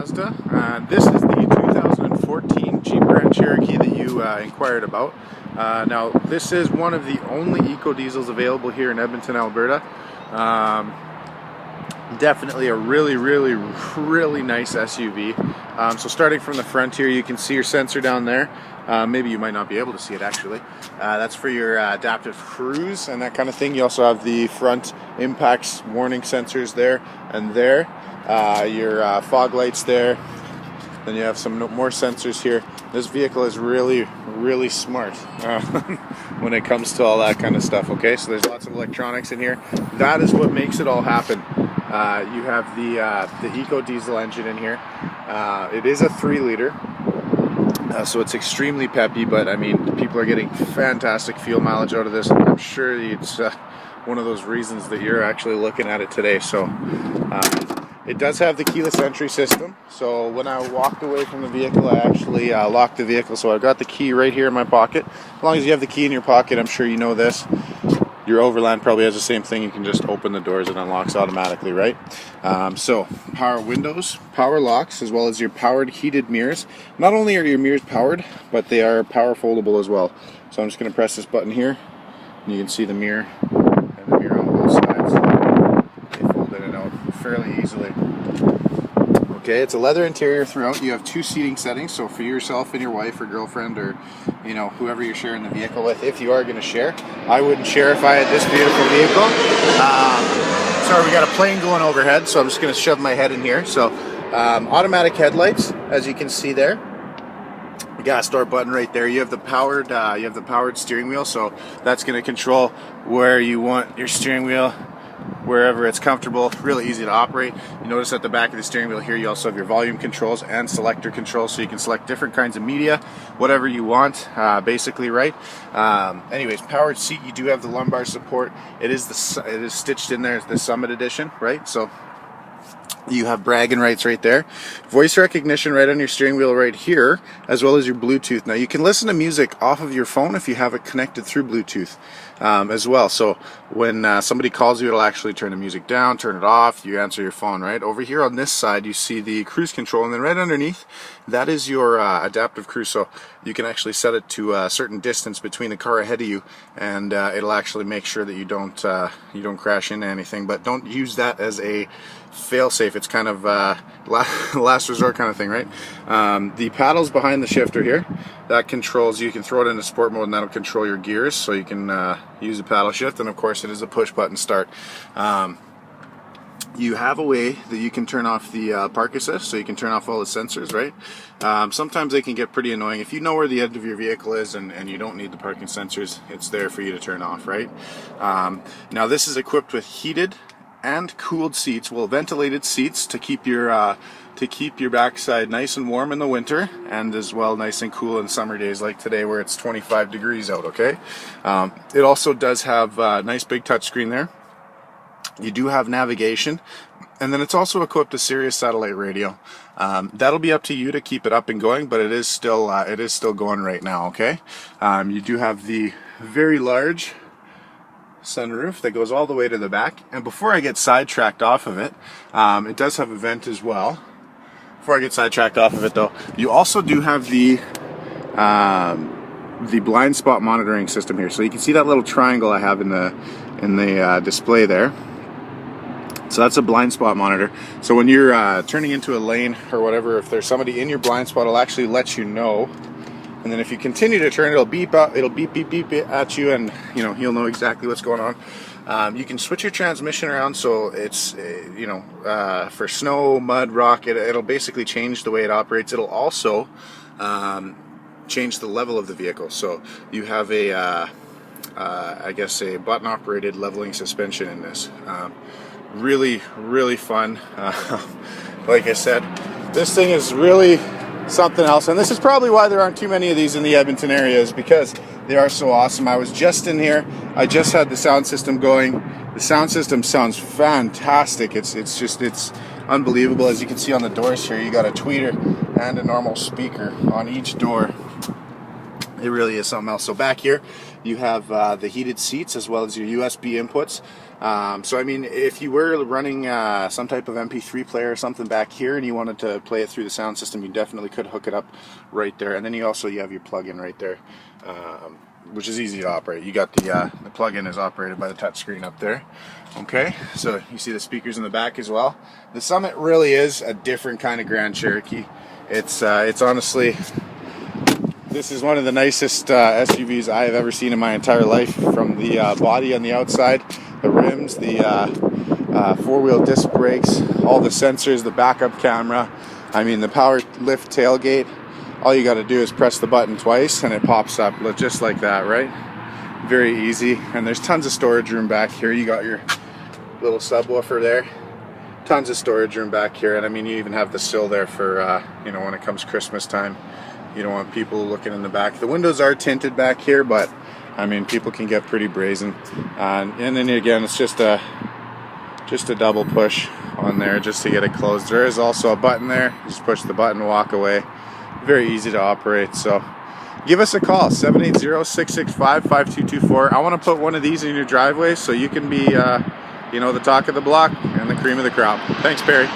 Mazda. This is the 2014 Jeep Grand Cherokee that you inquired about. Now, this is one of the only eco diesels available here in Edmonton, Alberta. Definitely a really nice SUV. So starting from the front here, you can see your sensor down there. Maybe you might not be able to see it actually. That's for your adaptive cruise and that kind of thing. You also have the front impacts warning sensors there and there. Your fog lights there. Then you have some more sensors here. This vehicle is really smart when it comes to all that kind of stuff. Okay, so there's lots of electronics in here. That is what makes it all happen. You have the eco diesel engine in here. It is a 3-liter. So it's extremely peppy, but I mean, people are getting fantastic fuel mileage out of this. I'm sure it's one of those reasons that you're actually looking at it today. So it does have the keyless entry system. So when I walked away from the vehicle, I actually locked the vehicle. So I've got the key right here in my pocket. As long as you have the key in your pocket, I'm sure you know this. Your Overland probably has the same thing. You can just open the doors, it unlocks automatically, right? So power windows, power locks, as well as your powered heated mirrors. Not only are your mirrors powered, but they are power foldable as well. So I'm just going to press this button here, and you can see the mirror and the mirror on both sides. They fold in and out fairly easily. Okay, it's a leather interior throughout. You have 2 seating settings, so for yourself and your wife or girlfriend or whoever you're sharing the vehicle with, if you are going to share. I wouldn't share if I had this beautiful vehicle. Sorry, we got a plane going overhead, so I'm just going to shove my head in here. So automatic headlights, as you can see there. Gas door button right there. You have the powered steering wheel, so that's going to control where you want your steering wheel, wherever it's comfortable. Really easy to operate. You notice at the back of the steering wheel here, you also have your volume controls and selector controls, so you can select different kinds of media, whatever you want, basically, right? Anyways, powered seat. You do have the lumbar support. It is stitched in there, the Summit Edition, right? So you have bragging rights right there. Voice recognition right on your steering wheel right here, as well as your Bluetooth. Now you can listen to music off of your phone if you have it connected through Bluetooth as well. So when somebody calls you, it'll actually turn the music down, turn it off, you answer your phone, right? Over here on this side, you see the cruise control, and then right underneath, that is your adaptive cruise. So you can actually set it to a certain distance between the car ahead of you, and it'll actually make sure that you don't crash into anything. But don't use that as a fail-safe. It's kind of last resort kind of thing, right? The paddles behind the shifter here, that controls, you can throw it into sport mode and that'll control your gears, so you can use a paddle shift, and of course it is a push button start. You have a way that you can turn off the park assist, so you can turn off all the sensors, right? Sometimes they can get pretty annoying. If you know where the end of your vehicle is and you don't need the parking sensors, it's there for you to turn off, right? Now this is equipped with heated and cooled seats, well, ventilated seats to keep your backside nice and warm in the winter, and as well nice and cool in summer days like today where it's 25 degrees out. Okay, it also does have a nice big touchscreen there. You do have navigation, and then it's also equipped with Sirius satellite radio. That'll be up to you to keep it up and going, but it is still going right now. Okay, you do have the very large sunroof that goes all the way to the back. And before I get sidetracked off of it, it does have a vent as well. Before I get sidetracked off of it though, you also do have the blind spot monitoring system here. So you can see that little triangle I have in the display there. So that's a blind spot monitor. So when you're turning into a lane or whatever, if there's somebody in your blind spot, it'll actually let you know. And then if you continue to turn, it'll beep out, it'll beep at you, and you'll know exactly what's going on. You can switch your transmission around, so it's for snow, mud, rock, it'll basically change the way it operates. It'll also change the level of the vehicle. So you have I guess a button operated leveling suspension in this. Really fun. Like I said, this thing is really something else, and this is probably why there aren't too many of these in the Edmonton area, is because they are so awesome. I was just in here, I just had the sound system going. The sound system sounds fantastic. It's unbelievable. As you can see on the doors here, you got a tweeter and a normal speaker on each door. It really is something else. So back here, you have the heated seats as well as your USB inputs. So I mean, if you were running some type of MP3 player or something back here, and you wanted to play it through the sound system, you definitely could hook it up right there. And then you have your plug-in right there, which is easy to operate. You got the plug-in is operated by the touch screen up there. Okay, so you see the speakers in the back as well. The Summit really is a different kind of Grand Cherokee. It's honestly, this is one of the nicest SUVs I have ever seen in my entire life. From the body on the outside, the rims, the four-wheel disc brakes, all the sensors, the backup camera. I mean, the power lift tailgate. All you got to do is press the button twice and it pops up just like that, right? Very easy. And there's tons of storage room back here. You got your little subwoofer there. Tons of storage room back here. And I mean, you even have the sill there for, you know, when it comes Christmas time. You don't want people looking in the back. The windows are tinted back here, but I mean, people can get pretty brazen. And then again, it's just a double push on there just to get it closed. There is also a button there. You just push the button, walk away. Very easy to operate. So give us a call, 780-665-5224. I want to put one of these in your driveway so you can be, you know, the talk of the block and the cream of the crop. Thanks, Perry.